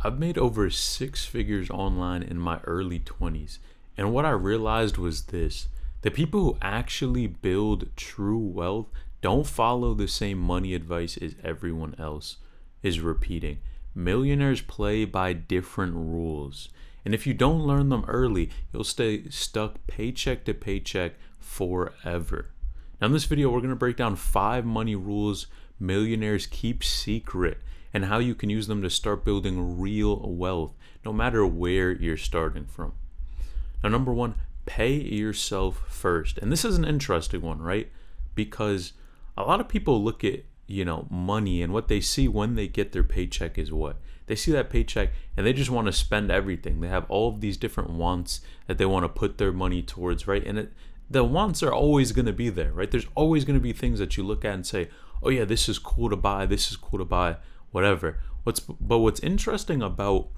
I've made over six figures online in my early 20s. And what I realized was this: the people who actually build true wealth don't follow the same money advice as everyone else is repeating. Millionaires play by different rules. And if you don't learn them early, you'll stay stuck paycheck to paycheck forever. Now, in this video, we're going to break down 5 money rules millionaires keep secret and how you can use them to start building real wealth, no matter where you're starting from. Now, number one, pay yourself first. And this is an interesting one, right? Because a lot of people look at, money, and what they see when they get their paycheck is what? They see that paycheck and they just want to spend everything. They have all of these different wants that they want to put their money towards, right? And the wants are always going to be there, right? There's always going to be things that you look at and say, oh yeah, this is cool to buy, whatever. What's interesting about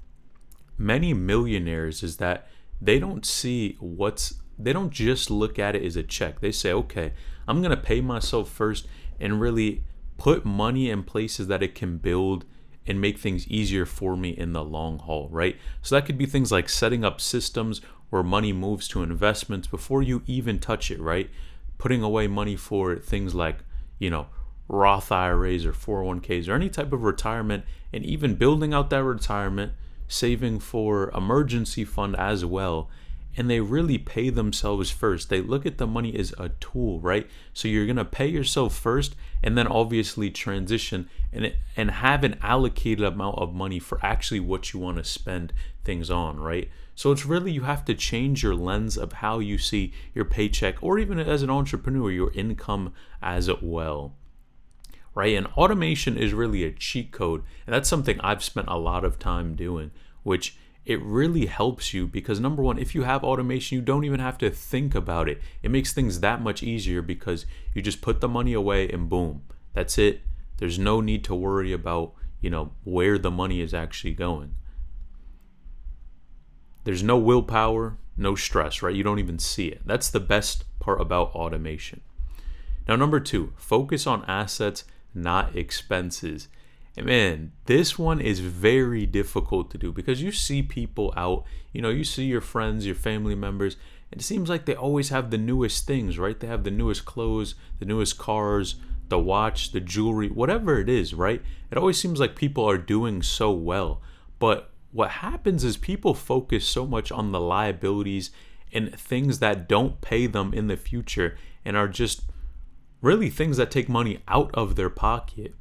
many millionaires is that they don't just look at it as a check. They say, okay, I'm going to pay myself first and really put money in places that it can build and make things easier for me in the long haul, right? So that could be things like setting up systems where money moves to investments before you even touch it, right? Putting away money for things like, Roth IRAs or 401ks or any type of retirement, and even building out that retirement, saving for emergency fund as well. And they really pay themselves first. They look at the money as a tool, right? So you're going to pay yourself first and then obviously transition and have an allocated amount of money for actually what you want to spend things on, right? So it's really, you have to change your lens of how you see your paycheck, or even as an entrepreneur, your income as well, right? And automation is really a cheat code. And that's something I've spent a lot of time doing, which it really helps you because, number one, if you have automation, you don't even have to think about it. It makes things that much easier because you just put the money away and boom, that's it. There's no need to worry about, where the money is actually going. There's no willpower, no stress, right? You don't even see it. That's the best part about automation. Now, number two, focus on assets, not expenses. And man, this one is very difficult to do because you see people out, you see your friends, your family members, and it seems like they always have the newest things, right? They have the newest clothes, the newest cars, the watch, the jewelry, whatever it is, right? It always seems like people are doing so well. But what happens is people focus so much on the liabilities and things that don't pay them in the future and are just really things that take money out of their pocket,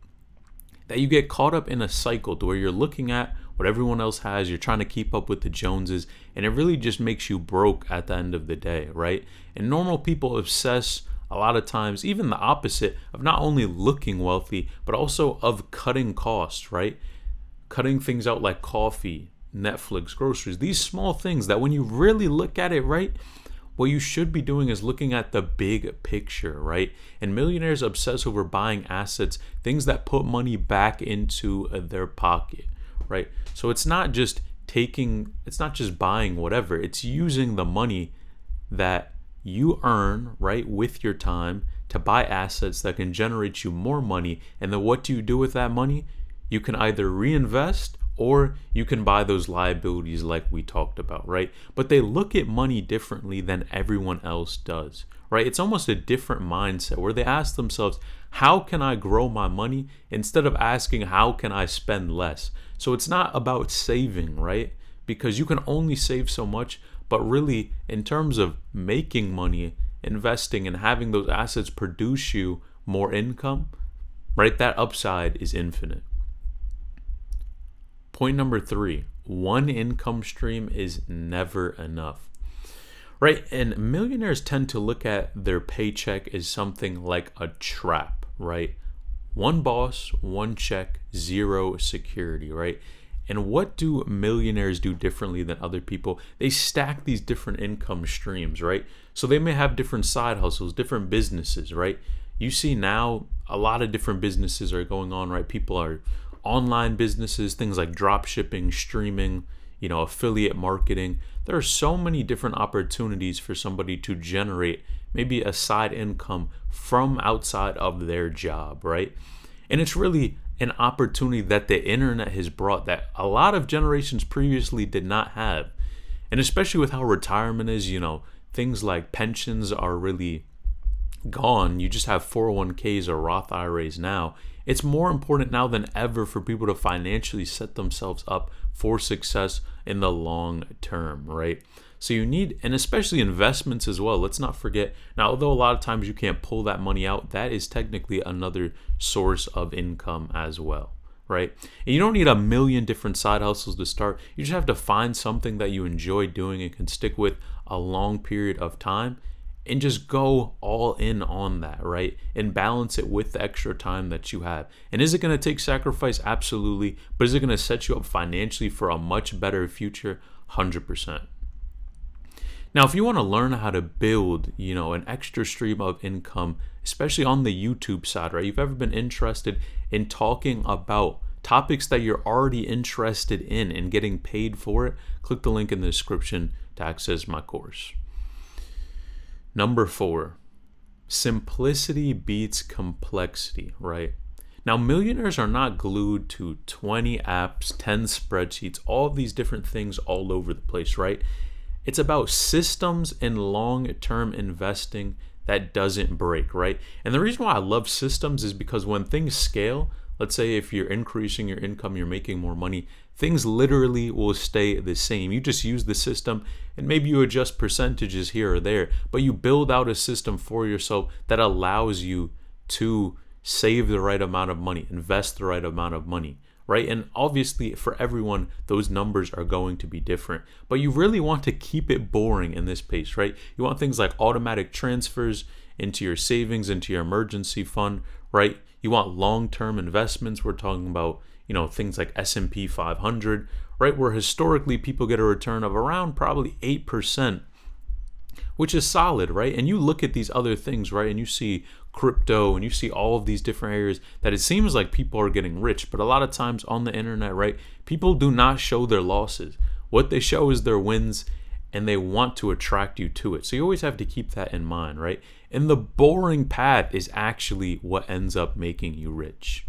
that you get caught up in a cycle to where you're looking at what everyone else has, you're trying to keep up with the Joneses, and it really just makes you broke at the end of the day, right? And normal people obsess a lot of times, even the opposite, of not only looking wealthy, but also of cutting costs, right? Cutting things out like coffee, Netflix, groceries, these small things that when you really look at it, right, what you should be doing is looking at the big picture, right? And millionaires obsess over buying assets, things that put money back into their pocket, right? So it's not just buying whatever, it's using the money that you earn, right, with your time to buy assets that can generate you more money. And then what do you do with that money? You can either reinvest or you can buy those liabilities like we talked about, right? But they look at money differently than everyone else does, right? It's almost a different mindset where they ask themselves, how can I grow my money, instead of asking, how can I spend less? So it's not about saving, right? Because you can only save so much, but really in terms of making money, investing and having those assets produce you more income, right? That upside is infinite. Point number three, one income stream is never enough, right? And millionaires tend to look at their paycheck as something like a trap, right? One boss, one check, zero security, right? And what do millionaires do differently than other people? They stack these different income streams, right? So they may have different side hustles, different businesses, right? You see now a lot of different businesses are going on, right? People are online businesses, things like drop shipping, streaming, affiliate marketing. There are so many different opportunities for somebody to generate maybe a side income from outside of their job, right? And it's really an opportunity that the internet has brought that a lot of generations previously did not have. And especially with how retirement is, things like pensions are really gone. You just have 401ks or Roth IRAs now. It's more important now than ever for people to financially set themselves up for success in the long term, right? So you need, and especially investments as well. Let's not forget. Now, although a lot of times you can't pull that money out, that is technically another source of income as well, right? And you don't need a million different side hustles to start. You just have to find something that you enjoy doing and can stick with a long period of time, and just go all in on that, right? And balance it with the extra time that you have. And is it going to take sacrifice? Absolutely. But is it going to set you up financially for a much better future? 100%. Now, if you want to learn how to build, an extra stream of income, especially on the YouTube side, right? You've ever been interested in talking about topics that you're already interested in and getting paid for it, click the link in the description to access my course. Number 4, simplicity beats complexity, right? Now, millionaires are not glued to 20 apps, 10 spreadsheets, all of these different things all over the place, right? It's about systems and long-term investing that doesn't break, right? And the reason why I love systems is because when things scale, let's say if you're increasing your income, you're making more money, things literally will stay the same. You just use the system and maybe you adjust percentages here or there, but you build out a system for yourself that allows you to save the right amount of money, invest the right amount of money, right? And obviously for everyone, those numbers are going to be different, but you really want to keep it boring in this pace, right? You want things like automatic transfers into your savings, into your emergency fund, right? You want long-term investments. We're talking about, things like S&P 500, right? Where historically people get a return of around probably 8%, which is solid, right? And you look at these other things, right? And you see crypto and you see all of these different areas that it seems like people are getting rich. But a lot of times on the internet, right? People do not show their losses. What they show is their wins, and they want to attract you to it. So you always have to keep that in mind, right? And the boring path is actually what ends up making you rich.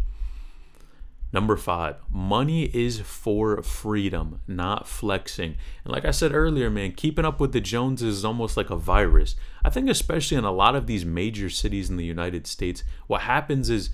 Number 5, money is for freedom, not flexing. And like I said earlier, man, keeping up with the Joneses is almost like a virus. I think especially in a lot of these major cities in the United States, what happens is,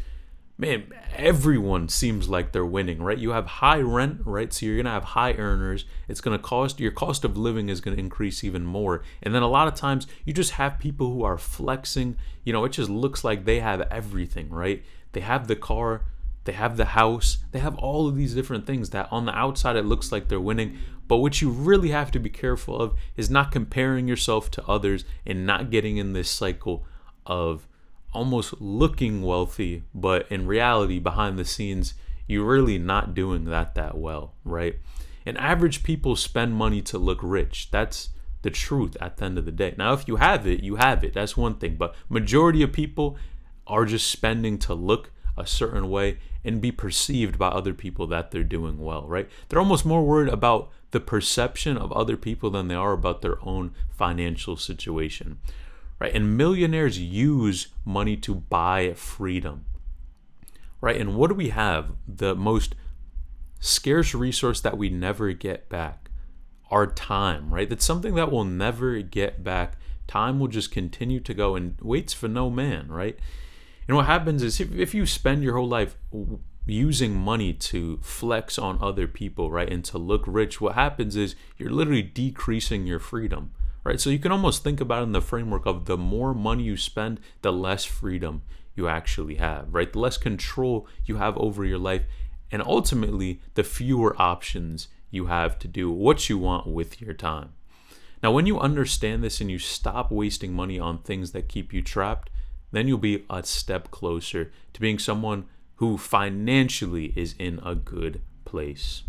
man, everyone seems like they're winning, right? You have high rent, right? So you're going to have high earners. It's going to cost, your cost of living is going to increase even more. And then a lot of times you just have people who are flexing. It just looks like they have everything, right? They have the car, they have the house, they have all of these different things that on the outside it looks like they're winning. But what you really have to be careful of is not comparing yourself to others and not getting in this cycle of almost looking wealthy, but in reality, behind the scenes, you're really not doing that well, right? And average people spend money to look rich. That's the truth at the end of the day. Now, if you have it, you have it. That's one thing. But majority of people are just spending to look a certain way and be perceived by other people that they're doing well, right? They're almost more worried about the perception of other people than they are about their own financial situation, right? And millionaires use money to buy freedom, right? And what do we have? The most scarce resource that we never get back, our time, right? That's something that we'll never get back. Time will just continue to go and waits for no man, right? And what happens is if you spend your whole life using money to flex on other people, right, and to look rich, what happens is you're literally decreasing your freedom, right? So you can almost think about it in the framework of the more money you spend, the less freedom you actually have, right? The less control you have over your life, and ultimately the fewer options you have to do what you want with your time. Now, when you understand this and you stop wasting money on things that keep you trapped, then you'll be a step closer to being someone who financially is in a good place.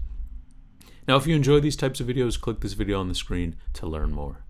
Now, if you enjoy these types of videos, click this video on the screen to learn more.